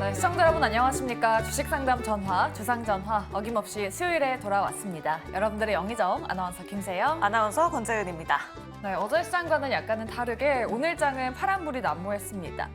네, 시청자 여러분 안녕하십니까. 주식상담 전화, 주상전화 어김없이 수요일에 돌아왔습니다. 여러분들의 영의정 아나운서 김세영, 아나운서 권재은입니다. 네, 어제 시장과는 약간은 다르게 오늘 장은 파란불이 난무했습니다.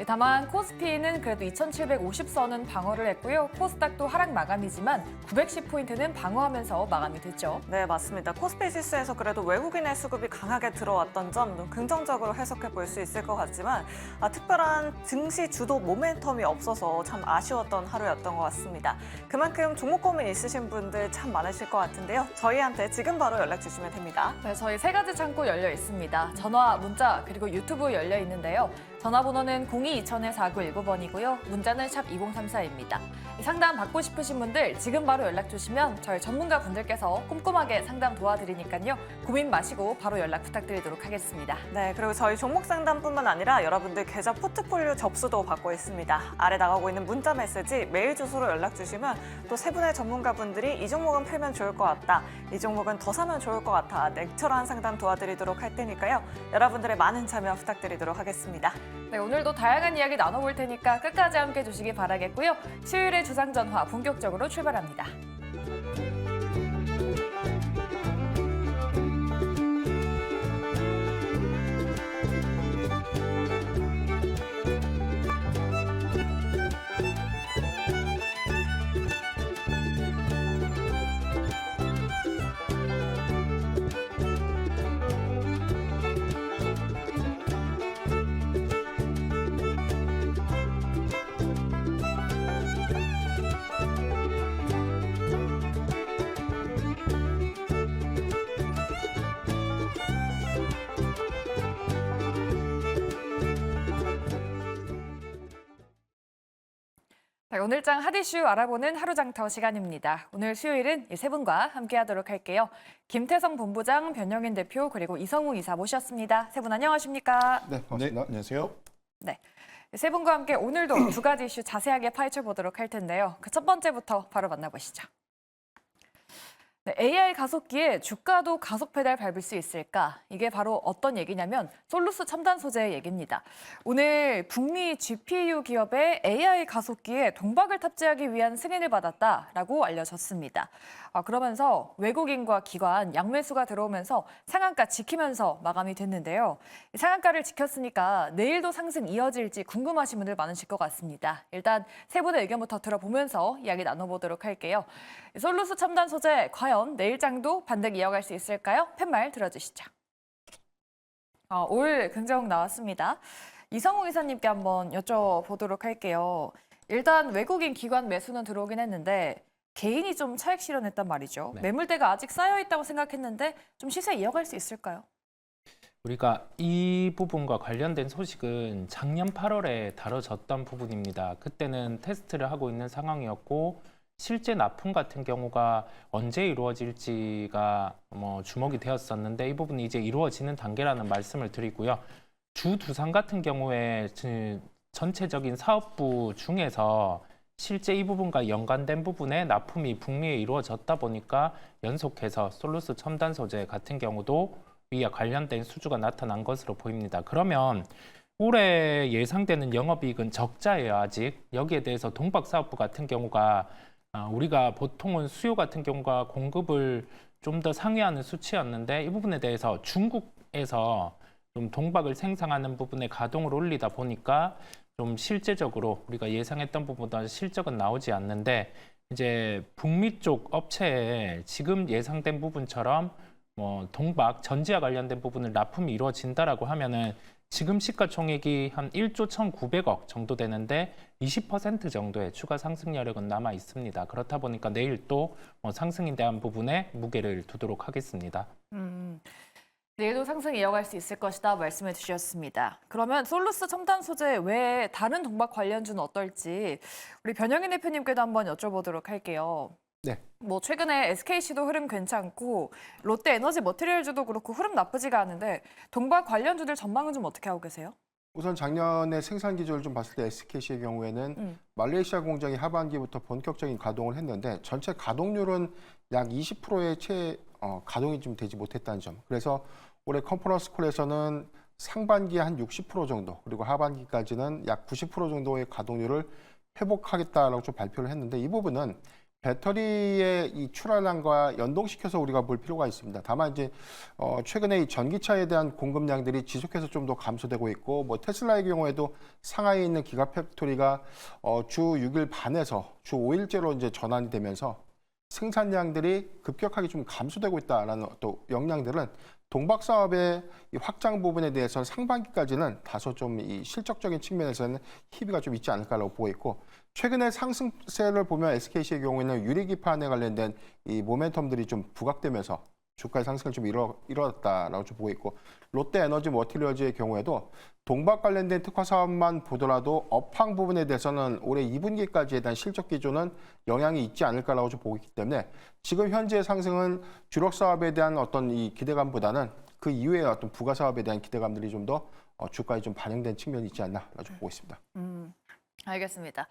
다만 코스피는 그래도 2750선은 방어를 했고요. 코스닥도 하락 마감이지만 910포인트는 방어하면서 마감이 됐죠. 네, 맞습니다. 코스피 지수에서 그래도 외국인의 수급이 강하게 들어왔던 점 긍정적으로 해석해 볼 수 있을 것 같지만 특별한 증시 주도 모멘텀이 없어서 참 아쉬웠던 하루였던 것 같습니다. 그만큼 종목 고민 있으신 분들 참 많으실 것 같은데요. 저희한테 지금 바로 연락 주시면 됩니다. 네, 저희 세 가지 창구 열려 있습니다. 전화, 문자, 그리고 유튜브 열려 있는데요. 전화번호는 02-2000-4919번이고요. 문자는 샵 2034입니다. 상담 받고 싶으신 분들 지금 바로 연락 주시면 저희 전문가 분들께서 꼼꼼하게 상담 도와드리니까요. 고민 마시고 바로 연락 부탁드리도록 하겠습니다. 네, 그리고 저희 종목 상담뿐만 아니라 여러분들 계좌 포트폴리오 접수도 받고 있습니다. 아래 나가고 있는 문자 메시지, 메일 주소로 연락 주시면 또 세 분의 전문가분들이 이 종목은 팔면 좋을 것 같다, 이 종목은 더 사면 좋을 것 같아 냉철한 상담 도와드리도록 할 테니까요. 여러분들의 많은 참여 부탁드리도록 하겠습니다. 네, 오늘도 다양한 이야기 나눠볼 테니까 끝까지 함께 해주시기 바라겠고요. 수요일의 주상전화 본격적으로 출발합니다. 오늘 장 핫이슈 알아보는 하루장터 시간입니다. 오늘 수요일은 이 세 분과 함께하도록 할게요. 김태성 본부장, 변영인 대표, 그리고 이성우 이사 모셨습니다. 세 분 안녕하십니까? 네, 반갑습니다. 네, 안녕하세요. 네, 세 분과 함께 오늘도 두 가지 이슈 자세하게 파헤쳐보도록 할 텐데요. 그 첫 번째부터 바로 만나보시죠. 네, AI 가속기에 주가도 가속 페달 밟을 수 있을까? 이게 바로 어떤 얘기냐면 솔루스 첨단 소재의 얘기입니다. 오늘 북미 GPU 기업의 AI 가속기에 동박을 탑재하기 위한 승인을 받았다라고 알려졌습니다. 그러면서 외국인과 기관 양매수가 들어오면서 상한가 지키면서 마감이 됐는데요. 상한가를 지켰으니까 내일도 상승 이어질지 궁금하신 분들 많으실 것 같습니다. 일단 세 분의 의견부터 들어보면서 이야기 나눠보도록 할게요. 솔루스 첨단 소재 과연 내일장도 반등 이어갈 수 있을까요? 팻말 들어주시죠. 올 긍정 나왔습니다. 이성우 이사님께 한번 여쭤보도록 할게요. 일단 외국인 기관 매수는 들어오긴 했는데 개인이 좀 차익 실현했단 말이죠. 네. 매물대가 아직 쌓여있다고 생각했는데 좀 시세 이어갈 수 있을까요? 우리가 이 부분과 관련된 소식은 작년 8월에 다뤄졌던 부분입니다. 그때는 테스트를 하고 있는 상황이었고 실제 납품 같은 경우가 언제 이루어질지가 주목이 되었었는데 이 부분이 이제 이루어지는 단계라는 말씀을 드리고요. 주 두산 같은 경우에 전체적인 사업부 중에서 실제 이 부분과 연관된 부분에 납품이 북미에 이루어졌다 보니까 연속해서 솔루스 첨단 소재 같은 경우도 이와 관련된 수주가 나타난 것으로 보입니다. 그러면 올해 예상되는 영업이익은 적자예요, 아직. 여기에 대해서 동박사업부 같은 경우가 우리가 보통은 수요 같은 경우가 공급을 좀 더 상회하는 수치였는데 이 부분에 대해서 중국에서 좀 동박을 생산하는 부분에 가동을 올리다 보니까 좀 실제적으로 우리가 예상했던 부분보다 실적은 나오지 않는데 이제 북미 쪽 업체에 지금 예상된 부분처럼 동박 전지와 관련된 부분을 납품이 이루어진다라고 하면은 지금 시가총액이 한 1조 1,900억 정도 되는데 20% 정도의 추가 상승 여력은 남아 있습니다. 그렇다 보니까 내일 또 상승에 대한 부분에 무게를 두도록 하겠습니다. 내일도 상승 이어갈 수 있을 것이다 말씀해 주셨습니다. 그러면 솔루스 첨단 소재 외에 다른 동박 관련주는 어떨지 우리 변영인 대표님께도 한번 여쭤보도록 할게요. 네. 최근에 SKC도 흐름 괜찮고 롯데 에너지 머티리얼즈도 그렇고 흐름 나쁘지가 않은데 동박 관련주들 전망은 좀 어떻게 하고 계세요? 우선 작년에 생산 기조를 좀 봤을 때 SKC의 경우에는 말레이시아 공장이 하반기부터 본격적인 가동을 했는데 전체 가동률은 약 20%의 가동이 좀 되지 못했다는 점. 그래서 올해 컨퍼런스 콜에서는 상반기에 한 60% 정도 그리고 하반기까지는 약 90% 정도의 가동률을 회복하겠다라고 좀 발표를 했는데 이 부분은 배터리의 이 출하량과 연동시켜서 우리가 볼 필요가 있습니다. 다만 이제 최근에 이 전기차에 대한 공급량들이 지속해서 좀 더 감소되고 있고 뭐 테슬라의 경우에도 상하이에 있는 기가팩토리가 주 6일 반에서 주 5일째로 이제 전환이 되면서 생산량들이 급격하게 좀 감소되고 있다라는 또 영향들은 동박 사업의 이 확장 부분에 대해서 상반기까지는 다소 좀 이 실적적인 측면에서는 희비가 좀 있지 않을까라고 보고 있고 최근에 상승세를 보면 SKC의 경우에는 유리기판에 관련된 이 모멘텀들이 좀 부각되면서 주가의 상승을 좀 이뤄졌다라고 좀 보고 있고 롯데에너지 머티리얼즈의 경우에도 동박 관련된 특화 사업만 보더라도 업황 부분에 대해서는 올해 2분기까지에 대한 실적 기조는 영향이 있지 않을까라고 좀 보고 있기 때문에 지금 현재의 상승은 주력 사업에 대한 어떤 이 기대감보다는 그 이후의 어떤 부가 사업에 대한 기대감들이 좀 더 주가에 좀 반영된 측면이 있지 않나라고 좀 보고 있습니다. 알겠습니다.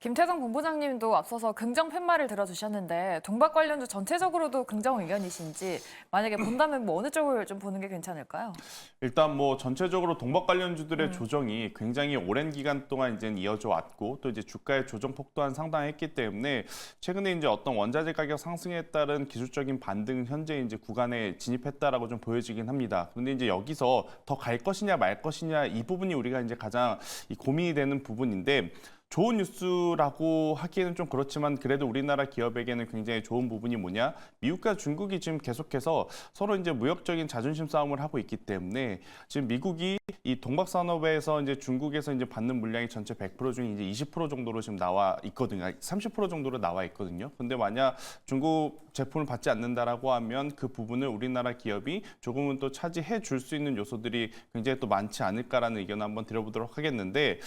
김태성 본부장님도 앞서서 긍정 팻말을 들어주셨는데 동박 관련주 전체적으로도 긍정 의견이신지 만약에 본다면 뭐 어느 쪽을 좀 보는 게 괜찮을까요? 일단 뭐 전체적으로 동박 관련주들의 조정이 굉장히 오랜 기간 동안 이제 이어져 왔고 또 이제 주가의 조정 폭 또한 상당했기 때문에 최근에 이제 어떤 원자재 가격 상승에 따른 기술적인 반등 현재 이제 구간에 진입했다라고 좀 보여지긴 합니다. 그런데 이제 여기서 더 갈 것이냐 말 것이냐 이 부분이 우리가 이제 가장 고민이 되는 부분인데 좋은 뉴스라고 하기에는 좀 그렇지만 그래도 우리나라 기업에게는 굉장히 좋은 부분이 뭐냐? 미국과 중국이 지금 계속해서 서로 이제 무역적인 자존심 싸움을 하고 있기 때문에 지금 미국이 이 동박 산업에서 이제 중국에서 이제 받는 물량이 전체 100% 중에 이제 20% 정도로 지금 나와 있거든요. 30% 정도로 나와 있거든요. 근데 만약 중국 제품을 받지 않는다라고 하면 그 부분을 우리나라 기업이 조금은 또 차지해 줄 수 있는 요소들이 굉장히 또 많지 않을까라는 의견을 한번 드려보도록 하겠는데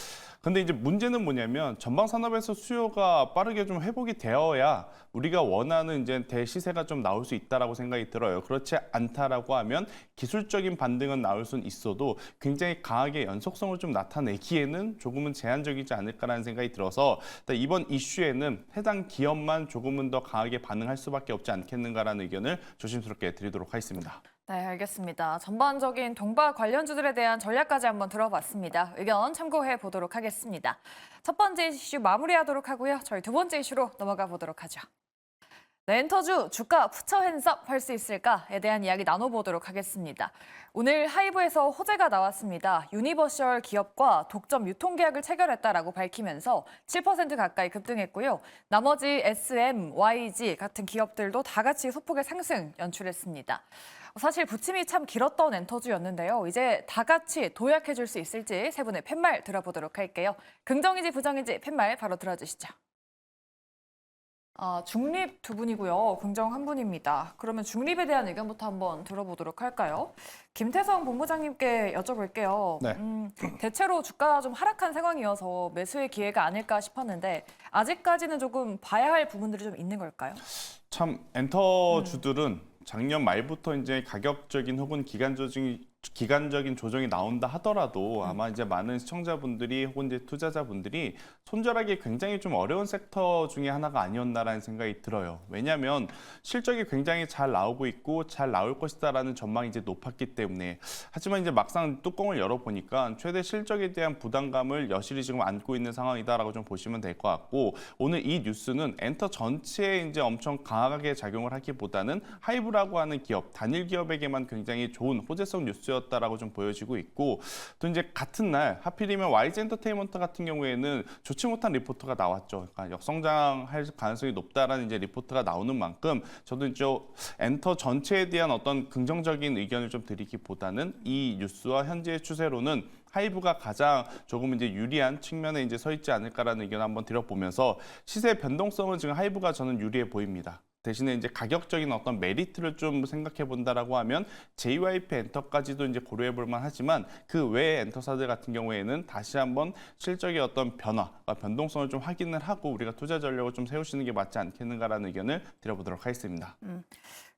근데 이제 문제는 뭐냐면 전방 산업에서 수요가 빠르게 좀 회복이 되어야 우리가 원하는 이제 대시세가 좀 나올 수 있다라고 생각이 들어요. 그렇지 않다라고 하면 기술적인 반등은 나올 수는 있어도 굉장히 강하게 연속성을 좀 나타내기에는 조금은 제한적이지 않을까라는 생각이 들어서 이번 이슈에는 해당 기업만 조금은 더 강하게 반응할 수밖에 없지 않겠는가라는 의견을 조심스럽게 드리도록 하겠습니다. 네, 알겠습니다. 전반적인 동박 관련주들에 대한 전략까지 한번 들어봤습니다. 의견 참고해 보도록 하겠습니다. 첫 번째 이슈 마무리하도록 하고요. 저희 두 번째 이슈로 넘어가 보도록 하죠. 네, 엔터주 주가 푸처 핸즈업 할 수 있을까에 대한 이야기 나눠보도록 하겠습니다. 오늘 하이브에서 호재가 나왔습니다. 유니버셜 기업과 독점 유통계약을 체결했다라고 밝히면서 7% 가까이 급등했고요. 나머지 SM, YG 같은 기업들도 다 같이 소폭의 상승 연출했습니다. 사실 부침이 참 길었던 엔터주였는데요. 이제 다 같이 도약해줄 수 있을지 세 분의 팻말 들어보도록 할게요. 긍정인지 부정인지 팻말 바로 들어주시죠. 중립 두 분이고요. 긍정 한 분입니다. 그러면 중립에 대한 의견부터 한번 들어보도록 할까요? 김태성 본부장님께 여쭤볼게요. 네. 대체로 주가가 좀 하락한 상황이어서 매수의 기회가 아닐까 싶었는데 아직까지는 조금 봐야 할 부분들이 좀 있는 걸까요? 참 엔터주들은 작년 말부터 이제 가격적인 혹은 기간적인 조정이 나온다 하더라도 아마 이제 많은 시청자분들이 혹은 이제 투자자분들이 손절하기 굉장히 좀 어려운 섹터 중에 하나가 아니었나라는 생각이 들어요. 왜냐하면 실적이 굉장히 잘 나오고 있고 잘 나올 것이다라는 전망이 이제 높았기 때문에 하지만 이제 막상 뚜껑을 열어보니까 최대 실적에 대한 부담감을 여실히 지금 안고 있는 상황이다라고 좀 보시면 될 것 같고 오늘 이 뉴스는 엔터 전체에 이제 엄청 강하게 작용을 하기보다는 하이브라고 하는 기업, 단일 기업에게만 굉장히 좋은 호재성 뉴스였다라고 좀 보여지고 있고 또 이제 같은 날 하필이면 YG 엔터테인먼트 같은 경우에는 좋지 못한 리포트가 나왔죠. 그러니까 역성장할 가능성이 높다라는 이제 리포트가 나오는 만큼 저도 이제 엔터 전체에 대한 어떤 긍정적인 의견을 좀 드리기보다는 이 뉴스와 현재의 추세로는 하이브가 가장 조금 이제 유리한 측면에 이제 서 있지 않을까라는 의견을 한번 드려보면서 시세 변동성은 지금 하이브가 저는 유리해 보입니다. 대신에 이제 가격적인 어떤 메리트를 좀 생각해 본다라고 하면 JYP 엔터까지도 이제 고려해 볼 만하지만 그 외의 엔터사들 같은 경우에는 다시 한번 실적의 어떤 변화와 변동성을 좀 확인을 하고 우리가 투자 전략을 좀 세우시는 게 맞지 않겠는가라는 의견을 드려보도록 하겠습니다.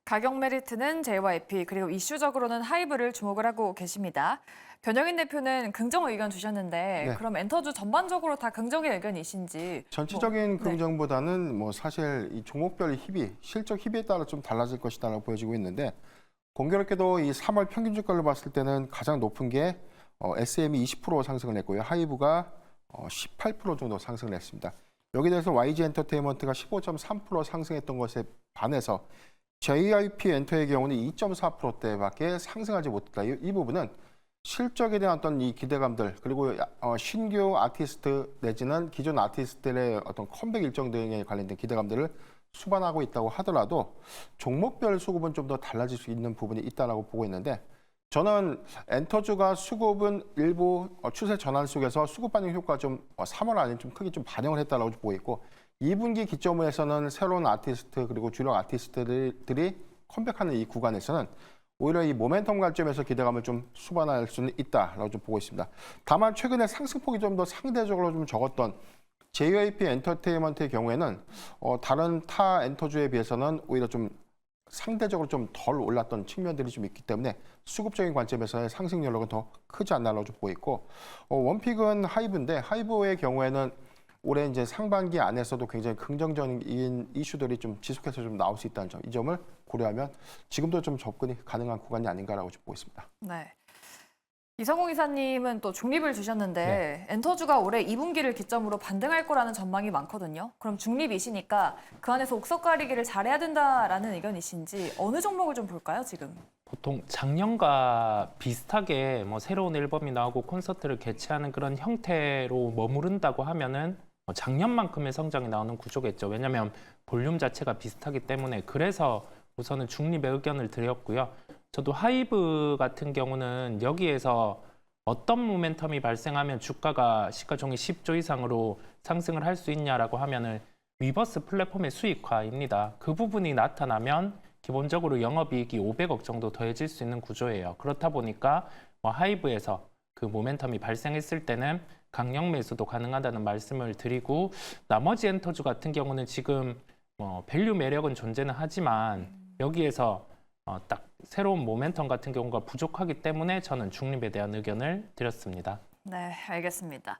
가격 메리트는 JYP 그리고 이슈적으로는 하이브를 주목을 하고 계십니다. 변영인 대표는 긍정 의견 주셨는데 네. 그럼 엔터주 전반적으로 다 긍정의 의견이신지 전체적인 네. 긍정보다는 뭐 사실 이 종목별 희비, 실적 희비에 따라 좀 달라질 것이다라고 보여지고 있는데 공교롭게도 이 3월 평균 주가를 봤을 때는 가장 높은 게 SM이 20% 상승을 했고요. 하이브가 18% 정도 상승을 했습니다. 여기에 대해서 YG 엔터테인먼트가 15.3% 상승했던 것에 반해서 JYP 엔터의 경우는 2.4%대밖에 상승하지 못했다. 이 부분은 실적에 대한 어떤 이 기대감들 그리고 신규 아티스트 내지는 기존 아티스트들의 어떤 컴백 일정 등에 관련된 기대감들을 수반하고 있다고 하더라도 종목별 수급은 좀 더 달라질 수 있는 부분이 있다라고 보고 있는데 저는 엔터주가 수급은 일부 추세 전환 속에서 수급 반영 효과 좀 3월 안에 좀 크게 좀 반영을 했다라고 보고 있고 2분기 기점에서는 새로운 아티스트 그리고 주력 아티스트들이 컴백하는 이 구간에서는 오히려 이 모멘텀 관점에서 기대감을 좀 수반할 수는 있다라고 좀 보고 있습니다. 다만 최근에 상승폭이 좀 더 상대적으로 좀 적었던 JYP 엔터테인먼트의 경우에는 다른 타 엔터주에 비해서는 오히려 좀 상대적으로 좀 덜 올랐던 측면들이 좀 있기 때문에 수급적인 관점에서의 상승 여력은 더 크지 않나라고 좀 보고 있고 원픽은 하이브인데 하이브의 경우에는 올해 이제 상반기 안에서도 굉장히 긍정적인 이슈들이 좀 지속해서 좀 나올 수 있다는 점, 이 점을 고려하면 지금도 좀 접근이 가능한 구간이 아닌가라고 좀 보고 있습니다. 네. 이성공 이사님은 또 중립을 주셨는데 엔터주가 올해 2분기를 기점으로 반등할 거라는 전망이 많거든요. 그럼 중립이시니까 그 안에서 옥석 가리기를 잘해야 된다라는 의견이신지 어느 종목을 좀 볼까요, 지금? 보통 작년과 비슷하게 뭐 새로운 앨범이 나오고 콘서트를 개최하는 그런 형태로 머무른다고 하면은 작년만큼의 성장이 나오는 구조겠죠. 왜냐하면 볼륨 자체가 비슷하기 때문에 그래서 우선은 중립의 의견을 드렸고요. 저도 하이브 같은 경우는 여기에서 어떤 모멘텀이 발생하면 주가가 시가총액 10조 이상으로 상승을 할 수 있냐라고 하면은 위버스 플랫폼의 수익화입니다. 그 부분이 나타나면 기본적으로 영업이익이 500억 정도 더해질 수 있는 구조예요. 그렇다 보니까 하이브에서 그 모멘텀이 발생했을 때는 강력 매수도 가능하다는 말씀을 드리고 나머지 엔터주 같은 경우는 지금 밸류 매력은 존재는 하지만 여기에서 딱 새로운 모멘텀 같은 경우가 부족하기 때문에 저는 중립에 대한 의견을 드렸습니다. 네, 알겠습니다.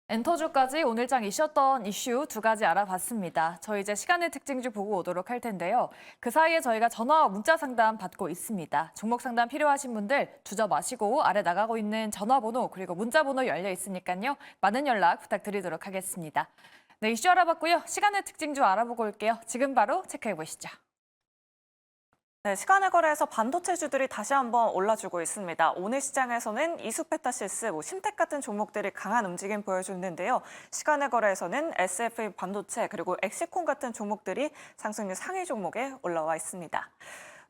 엔터주까지 오늘장 이슈였던 이슈 2가지 알아봤습니다. 저희 이제 시간의 특징주 보고 오도록 할 텐데요. 그 사이에 저희가 전화와 문자 상담 받고 있습니다. 종목 상담 필요하신 분들 주저 마시고 아래 나가고 있는 전화번호 그리고 문자번호 열려 있으니까요. 많은 연락 부탁드리도록 하겠습니다. 네, 이슈 알아봤고요. 시간의 특징주 알아보고 올게요. 지금 바로 체크해 보시죠. 네, 시간의 거래에서 반도체주들이 다시 한번 올라주고 있습니다. 오늘 시장에서는 이수페타시스, 심텍 같은 종목들이 강한 움직임 보여줬는데요. 시간의 거래에서는 SFA 반도체 그리고 엑시콘 같은 종목들이 상승률 상위 종목에 올라와 있습니다.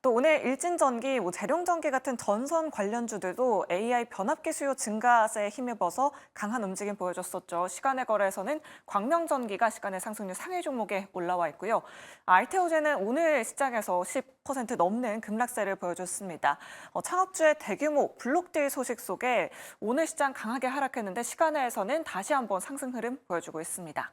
또 오늘 일진전기, 재룡전기 같은 전선 관련주들도 AI 변압기 수요 증가세에 힘입어서 강한 움직임 보여줬었죠. 시간의 거래에서는 광명전기가 시간의 상승률 상위 종목에 올라와 있고요. 알테오제는 오늘 시장에서 10% 넘는 급락세를 보여줬습니다. 창업주의 대규모 블록딜 소식 속에 오늘 시장 강하게 하락했는데 시간에서는 다시 한번 상승 흐름 보여주고 있습니다.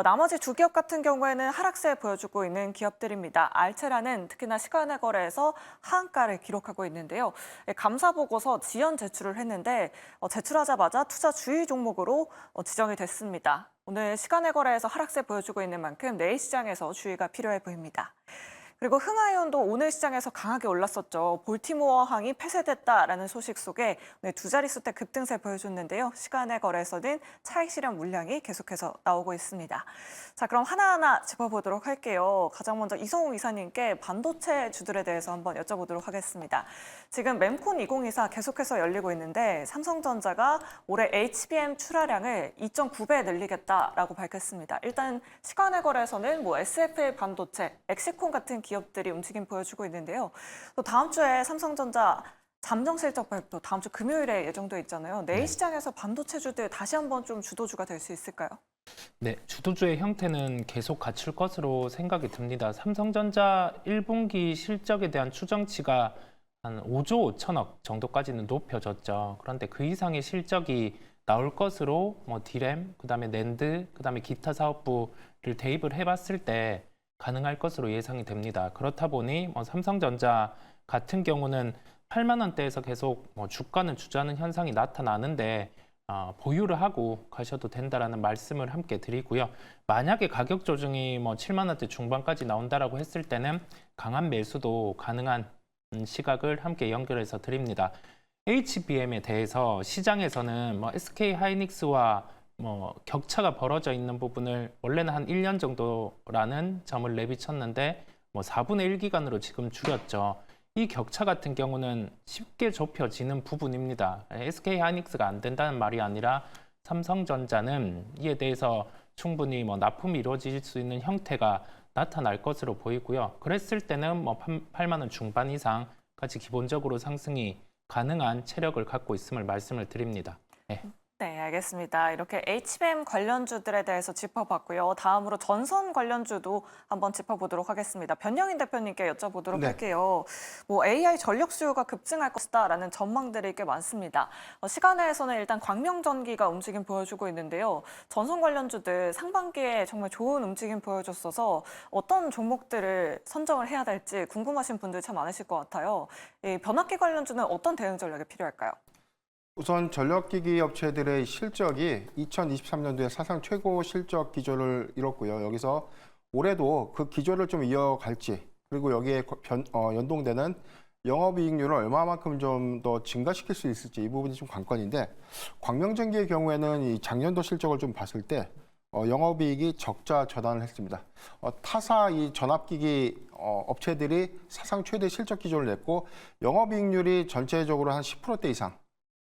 나머지 두 기업 같은 경우에는 하락세 보여주고 있는 기업들입니다. 알체라는 특히나 시간의 거래에서 하한가를 기록하고 있는데요. 감사 보고서 지연 제출을 했는데 제출하자마자 투자 주의 종목으로 지정이 됐습니다. 오늘 시간의 거래에서 하락세 보여주고 있는 만큼 내일 시장에서 주의가 필요해 보입니다. 그리고 흥하이온도 오늘 시장에서 강하게 올랐었죠. 볼티모어 항이 폐쇄됐다라는 소식 속에 두 자릿수대 급등세 보여줬는데요. 시간의 거래에서는 차익 실현 물량이 계속해서 나오고 있습니다. 자, 그럼 하나하나 짚어보도록 할게요. 가장 먼저 이성우 이사님께 반도체 주들에 대해서 한번 여쭤보도록 하겠습니다. 지금 mem콘 2024 계속해서 열리고 있는데 삼성전자가 올해 HBM 출하량을 2.9배 늘리겠다라고 밝혔습니다. 일단 시간의 거래에서는 SFA 반도체, 엑시콘 같은 기업들이 움직임 보여주고 있는데요. 또 다음 주에 삼성전자 잠정 실적 발표 다음 주 금요일에 예정돼 있잖아요. 내일 시장에서 반도체주들 다시 한번 좀 주도주가 될 수 있을까요? 네, 주도주의 형태는 계속 갖출 것으로 생각이 듭니다. 삼성전자 1분기 실적에 대한 추정치가 한 5조 5천억 정도까지는 높여졌죠. 그런데 그 이상의 실적이 나올 것으로 디램, 그다음에 낸드, 그다음에 기타 사업부를 대입을 해봤을 때 가능할 것으로 예상이 됩니다. 그렇다 보니 삼성전자 같은 경우는 8만 원대에서 계속 주가는 주저하는 현상이 나타나는데 보유를 하고 가셔도 된다라는 말씀을 함께 드리고요. 만약에 가격 조정이 7만 원대 중반까지 나온다라고 했을 때는 강한 매수도 가능한 시각을 함께 연결해서 드립니다. HBM에 대해서 시장에서는 SK 하이닉스와 뭐 격차가 벌어져 있는 부분을 원래는 한 1년 정도라는 점을 내비쳤는데 뭐 4분의 1 기간으로 지금 줄였죠. 이 격차 같은 경우는 쉽게 좁혀지는 부분입니다. SK하이닉스가 안 된다는 말이 아니라 삼성전자는 이에 대해서 충분히 뭐 납품이 이루어질 수 있는 형태가 나타날 것으로 보이고요. 그랬을 때는 뭐 8만 원 중반 이상까지 기본적으로 상승이 가능한 체력을 갖고 있음을 말씀을 드립니다. 네. 네, 알겠습니다. 이렇게 HBM 관련주들에 대해서 짚어봤고요. 다음으로 전선 관련주도 한번 짚어보도록 하겠습니다. 변영인 대표님께 여쭤보도록 네. 할게요. 뭐 AI 전력 수요가 급증할 것이다라는 전망들이 꽤 많습니다. 시간외에서는 일단 광명전기가 움직임 보여주고 있는데요. 전선 관련주들 상반기에 정말 좋은 움직임 보여줬어서 어떤 종목들을 선정을 해야 될지 궁금하신 분들 참 많으실 것 같아요. 이 변압기 관련주는 어떤 대응 전략이 필요할까요? 우선 전력기기 업체들의 실적이 2023년도에 사상 최고 실적 기조를 이뤘고요. 여기서 올해도 그 기조를 좀 이어갈지, 그리고 여기에 연동되는 영업이익률을 얼마만큼 좀 더 증가시킬 수 있을지 이 부분이 좀 관건인데, 광명전기의 경우에는 이 작년도 실적을 좀 봤을 때 영업이익이 적자 전환을 했습니다. 타사 이 전압기기 업체들이 사상 최대 실적 기조를 냈고 영업이익률이 전체적으로 한 10%대 이상.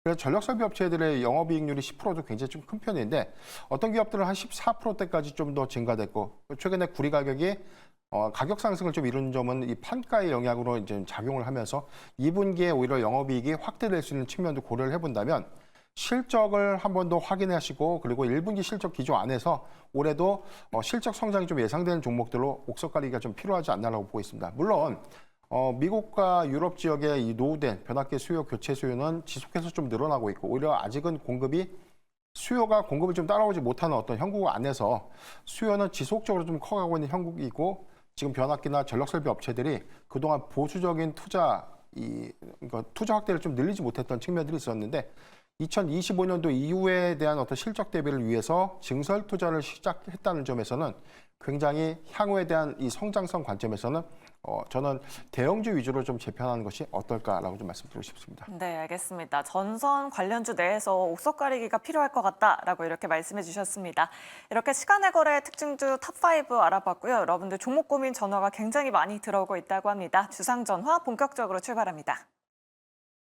그래서 전력설비 업체들의 영업이익률이 10%도 굉장히 좀 큰 편인데, 어떤 기업들은 한 14%대까지 좀 더 증가됐고, 최근에 구리 가격이 가격 상승을 좀 이룬 점은 이 판가의 영향으로 이제 작용을 하면서 2분기에 오히려 영업이익이 확대될 수 있는 측면도 고려를 해본다면, 실적을 한 번 더 확인하시고, 그리고 1분기 실적 기조 안에서 올해도 실적 성장이 좀 예상되는 종목들로 옥석 가리기가 좀 필요하지 않나라고 보고 있습니다. 물론 미국과 유럽 지역의 이 노후된 변압기 수요, 교체 수요는 지속해서 좀 늘어나고 있고, 오히려 아직은 수요가 공급을 좀 따라오지 못하는 어떤 형국 안에서 수요는 지속적으로 좀 커가고 있는 형국이고, 지금 변압기나 전력설비 업체들이 그동안 보수적인 투자 확대를 좀 늘리지 못했던 측면들이 있었는데, 2025년도 이후에 대한 어떤 실적 대비를 위해서 증설 투자를 시작했다는 점에서는 굉장히 향후에 대한 이 성장성 관점에서는 저는 대형주 위주로 좀 재편하는 것이 어떨까라고 좀 말씀드리고 싶습니다. 네, 알겠습니다. 전선 관련주 내에서 옥석 가리기가 필요할 것 같다라고 이렇게 말씀해 주셨습니다. 이렇게 시간의 거래 특징주 탑5 알아봤고요. 여러분들 종목 고민 전화가 굉장히 많이 들어오고 있다고 합니다. 주상 전화 본격적으로 출발합니다.